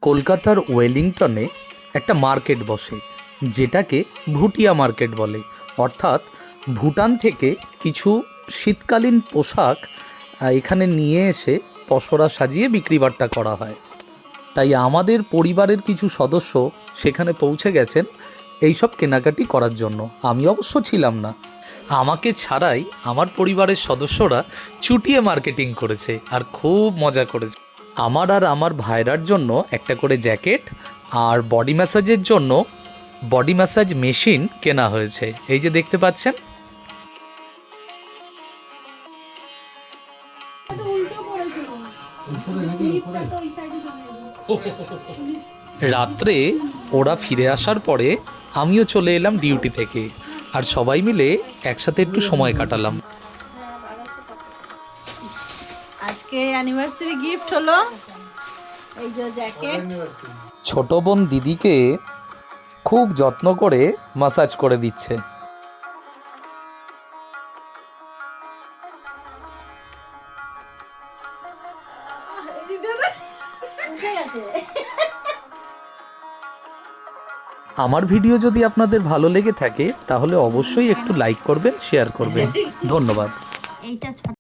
কলকাতার ওয়েলিংটনে একটা মার্কেট বসে, যেটাকে ভুটিয়া মার্কেট বলে। অর্থাৎ ভুটান থেকে কিছু শীতকালীন পোশাক এখানে নিয়ে এসে পসরা সাজিয়ে বিক্রিবাট্টা করা হয়। তাই আমাদের পরিবারের কিছু সদস্য সেখানে পৌঁছে গেছেন এইসব কেনাকাটি করার জন্য। আমি অবশ্য ছিলাম না, আমাকে ছাড়াই আমার পরিবারের সদস্যরা চুটিয়ে মার্কেটিং করেছে আর খুব মজা করেছে। আমার আর আমার ভাইরার জন্য একটা করে জ্যাকেট আর বডি ম্যাসাজের জন্য বডি ম্যাসাজ মেশিন কেনা হয়েছে। এই যে দেখতে পাচ্ছেন। রাত্রে ওরা ফিরে আসার পরে আমিও চলে এলাম ডিউটি থেকে, আর সবাই মিলে একসাথে একটু সময় কাটালাম। আজকে অ্যানিভার্সারি গিফট হলো এই যে জ্যাকেট। ছোট বোন দিদিকে খুব যত্ন করে ম্যাসাজ করে দিচ্ছে। আমার ভিডিও যদি আপনাদের ভালো লেগে থাকে তাহলে অবশ্যই একটু লাইক করবেন, শেয়ার করবেন। ধন্যবাদ।